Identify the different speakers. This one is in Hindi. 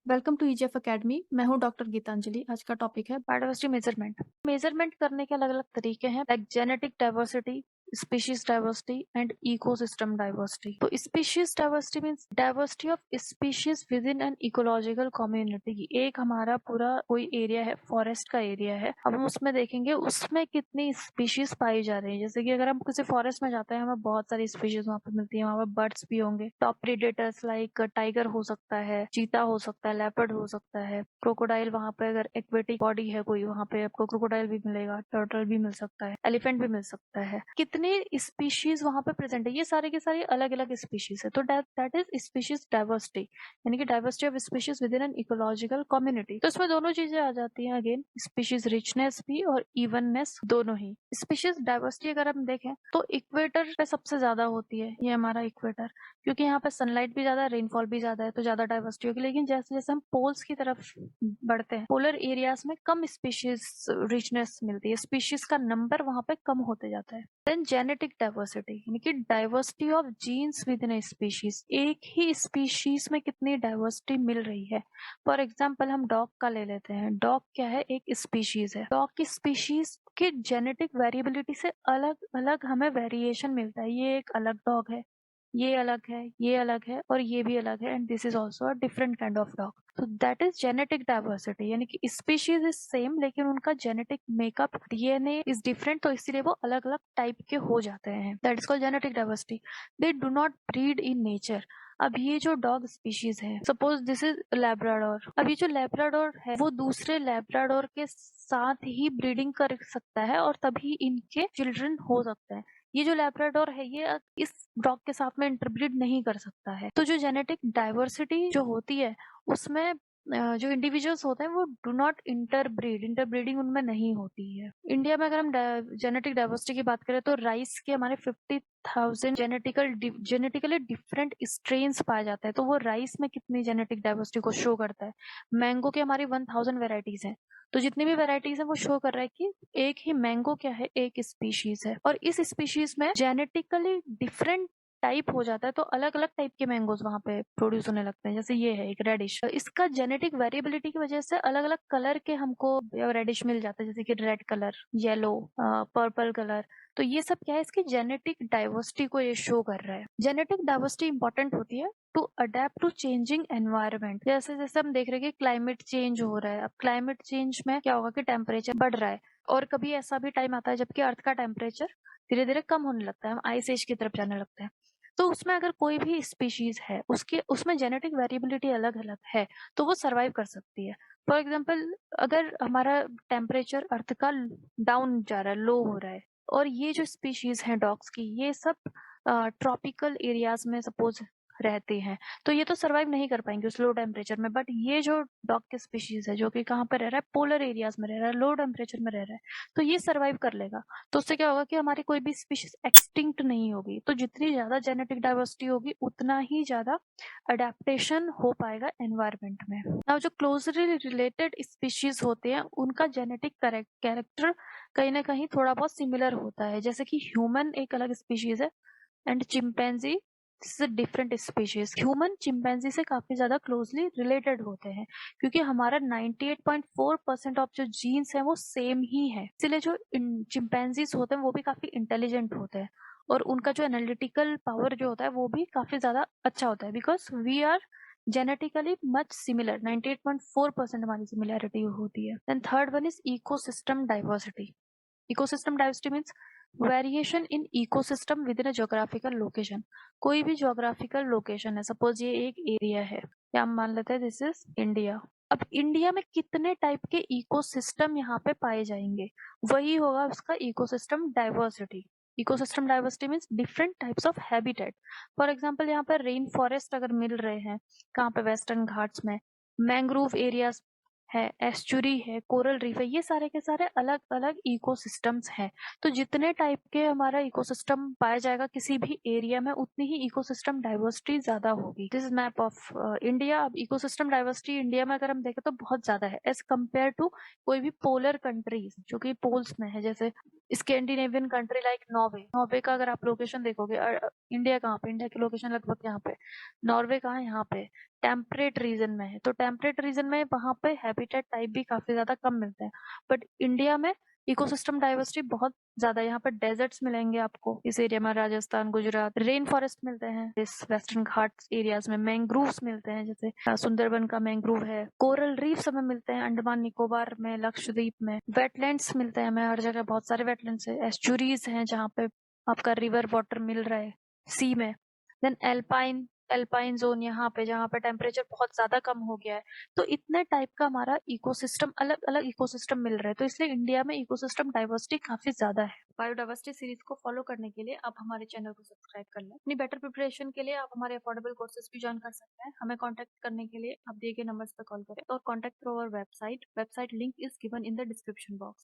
Speaker 1: Welcome to EGF academy. मैं हूं डॉक्टर गीतांजलि। आज का टॉपिक है बायोडाइवर्सिटी मेजरमेंट। मेजरमेंट करने के अलग अलग तरीके हैं, like genetic diversity, species diversity and ecosystem diversity. तो species diversity means diversity of species within an ecological community. एक हमारा पूरा कोई एरिया है, फॉरेस्ट का एरिया है, अब हम उसमें देखेंगे उसमें कितनी स्पीशीज पाई जा रही है। जैसे कि अगर हम किसी फॉरेस्ट में जाते हैं, हमें बहुत सारी स्पीशीज वहाँ पे मिलती है। वहाँ पे बर्ड्स भी होंगे, टॉप प्रीडेटर्स लाइक टाइगर हो सकता है, चीता हो सकता है, लेपर्ड हो सकता है, क्रोकोडाइल। वहाँ पे अगर एक्वेटिक बॉडी है कोई, वहाँ पे आपको क्रोकोडाइल भी मिलेगा, टर्टल भी मिल सकता है, एलिफेंट भी मिल सकता है। कितने स्पीशीज वहाँ पे प्रेजेंट है, ये सारे के सारे अलग अलग स्पीशीज है। तो दैट इज स्पीशीज डाइवर्सिटी, यानी कि diversity of species within an ecological community. तो इसमें दोनों चीजें आ जाती हैं, अगेन स्पीशीज रिचनेस भी और इवननेस दोनों ही। स्पीशीज डाइवर्सिटी अगर हम देखें तो इक्वेटर पे सबसे ज्यादा होती है, ये हमारा इक्वेटर, क्योंकि यहाँ पे सनलाइट भी ज्यादा है, रेनफॉल भी ज्यादा है, तो ज्यादा डाइवर्सिटी होगी। लेकिन जैसे जैसे हम पोल्स की तरफ बढ़ते हैं, पोलर एरियाज में कम स्पीशीज रिचनेस मिलती है, स्पीशीज का नंबर वहां पे कम होते जाता है। देन जेनेटिक डाइवर्सिटी, यानी कि diversity of genes within a species. एक ही स्पीशीज में कितनी डाइवर्सिटी मिल रही है। फॉर एग्जाम्पल हम डॉग का ले लेते हैं। डॉग क्या है, एक स्पीशीज है। डॉग की स्पीशीज के जेनेटिक वेरिएबिलिटी से अलग अलग हमें वेरिएशन मिलता है। ये एक अलग डॉग है, ये अलग है, ये अलग है, और ये भी अलग है, and this is also a different kind of dog. तो दैट इज जेनेटिक डाइवर्सिटी, यानी कि स्पीशीज इज सेम लेकिन उनका genetic makeup, DNA is different, तो इसीलिए वो अलग अलग टाइप के हो जाते हैं। That is called genetic diversity. They do not breed in nature. अब ये जो डॉग स्पीशीज है, सपोज दिस इज लैब्राडोर, अब ये जो लैब्राडोर है वो दूसरे लैब्राडोर के साथ ही ब्रीडिंग कर सकता है और तभी इनके चिल्ड्रन हो सकते हैं। ये जो लैब्राडोर है ये इस डॉग के साथ में इंटरब्रीड नहीं कर सकता है। तो जो जेनेटिक डाइवर्सिटी जो होती है उसमें जो इंडिविजुअल्स होते हैं वो डू नॉट इंटरब्रीड, इंटरब्रीडिंग उनमें नहीं होती है। इंडिया में अगर हम जेनेटिक डाइवर्सिटी की बात करें तो राइस के हमारे 50,000 जेनेटिकली डिफरेंट स्ट्रेन्स पाए जाते हैं। तो वो राइस में कितनी जेनेटिक डाइवर्सिटी को शो करता है। मैंगो के हमारी 1000 वेराइटीज हैं, तो जितनी भी वेराइटीज है वो शो कर रहा है कि एक ही मैंगो क्या है, एक स्पीशीज है, और इस स्पीशीज में जेनेटिकली डिफरेंट टाइप हो जाता है। तो अलग अलग टाइप के मैंगोज वहां पे प्रोड्यूस होने लगते हैं। जैसे ये है एक रेडिश, इसका जेनेटिक वेरिएबिलिटी की वजह से अलग अलग कलर के हमको रेडिश मिल जाता है, जैसे कि red colour, yellow, purple colour. तो ये सब क्या है, इसकी जेनेटिक डाइवर्सिटी को ये शो कर रहा है। जेनेटिक डाइवर्सिटी इंपॉर्टेंट होती है to adapt to changing environment. जैसे जैसे हम देख रहे हैं कि क्लाइमेट चेंज हो रहा है। अब क्लाइमेट चेंज में क्या होगा कि टेम्परेचर बढ़ रहा है, और कभी ऐसा भी टाइम आता है जबकि अर्थ का टेम्परेचर धीरे धीरे कम होने लगता है, हम आइस एज की तरफ जाने लगते हैं। तो उसमें अगर कोई भी स्पीशीज है, उसके उसमें जेनेटिक वेरिएबिलिटी अलग अलग है, तो वो सर्वाइव कर सकती है। फॉर एग्जाम्पल, अगर हमारा टेम्परेचर अर्थ का डाउन जा रहा है, लो हो रहा है, और ये जो स्पीशीज है डॉग्स की, ये सब ट्रॉपिकल एरियाज में सपोज रहते हैं, तो ये तो सर्वाइव नहीं कर पाएंगे उस लो टेम्परेचर में। बट ये जो डॉग के स्पीशीज है जो कि कहाँ पर रह रहा है, पोलर एरियाज में रह रहा है, लो टेम्परेचर में रह रहा है, तो ये सर्वाइव कर लेगा। तो उससे क्या होगा कि हमारी कोई भी स्पीशीज एक्सटिंक्ट नहीं होगी। तो जितनी ज्यादा जेनेटिक डाइवर्सिटी होगी उतना ही ज्यादा अडेप्टेशन हो पाएगा एनवायरमेंट में। अब जो क्लोजली रिलेटेड स्पीशीज होते हैं उनका जेनेटिक कैरेक्टर कहीं ना कहीं थोड़ा बहुत सिमिलर होता है। जैसे कि ह्यूमन एक अलग स्पीशीज है, and chimpanzee this is different species. Human chimpanzee से काफी ज्यादा क्लोजली रिलेटेड होते हैं, क्योंकि हमारा 98.4% ऑफ जो जीन्स है वो सेम ही है। इसलिए जो चिंपैंजीज होते हैं वो भी काफी इंटेलिजेंट होते हैं, और उनका जो एनालिटिकल पावर जो होता है वो भी काफी ज्यादा अच्छा होता है, because we are genetically much similar. 98.4% हमारी सिमिलैरिटी होती है। Then third one is ecosystem diversity. Ecosystem diversity means variation in ecosystem within a geographical location. कोई भी जोग्राफिकल लोकेशन है, सपोज ये एक एरिया है, या हम मान लेते हैं दिस इज इंडिया। अब इंडिया में कितने टाइप के इकोसिस्टम यहाँ पे पाए जाएंगे, वही होगा उसका ecosystem diversity. Ecosystem diversity means different types of habitat. For example यहाँ पर रेन फॉरेस्ट अगर मिल रहे हैं, कहाँ पे, वेस्टर्न घाट्स में, मैंग्रोव एरियाज है, एस्चुरी है, कोरल रीफ है, ये सारे के सारे अलग अलग इकोसिस्टम्स हैं। तो जितने टाइप के हमारा इकोसिस्टम पाया जाएगा किसी भी एरिया में, उतनी ही इकोसिस्टम डाइवर्सिटी ज्यादा होगी। This is map of India. अब इकोसिस्टम डाइवर्सिटी इंडिया में अगर हम देखें तो बहुत ज्यादा है एज कम्पेयर टू कोई भी पोलर कंट्रीज जो कि पोल्स में है, जैसे Scandinavian country like Norway. Norway का अगर आप लोकेशन देखोगे, इंडिया कहाँ पे, इंडिया की लोकेशन लगभग यहाँ पे, नॉर्वे कहाँ है, यहाँ पे टेम्परेट रीजन में है। तो टेम्परेट रीजन में वहां पे हैबिटेट टाइप भी काफी ज्यादा कम मिलते हैं, बट इंडिया में इकोसिस्टम डाइवर्सिटी बहुत ज्यादा है। यहाँ पे डेजर्ट्स मिलेंगे आपको इस एरिया में, राजस्थान, गुजरात, रेन फॉरेस्ट मिलते हैं इस वेस्टर्न घाट्स एरियाज में, मैंग्रोव्स मिलते हैं, जैसे सुंदरबन का मैंग्रोव है, कोरल रीफ्स हमें मिलते हैं अंडमान निकोबार में, लक्षद्वीप में, वेटलैंड्स मिलते हैं हमें हर जगह, बहुत सारे वेटलैंड्स है, एस्चुरीज हैं जहाँ पे आपका रिवर वाटर मिल रहा है सी में। देन एल्पाइन एल्पाइन जोन यहाँ पे, जहाँ पे टेम्परेचर बहुत ज्यादा कम हो गया है। तो इतने टाइप का हमारा इकोसिस्टम, अलग अलग इकोसिस्टम मिल रहा है। तो इसलिए इंडिया में इकोसिस्टम डाइवर्सिटी काफी ज्यादा है। बायोडाइवर्सिटी सीरीज को फॉलो करने के लिए आप हमारे चैनल को सब्सक्राइब कर लें। अपनी बेटर प्रिपरेशन के लिए आप हमारे अफोर्डेबल कोर्सेज भी ज्वाइन कर सकते हैं। हमें कॉन्टेक्ट करने के लिए आप दिए गए नंबर्स पर कॉल करें और contact through our website link is given in the description box.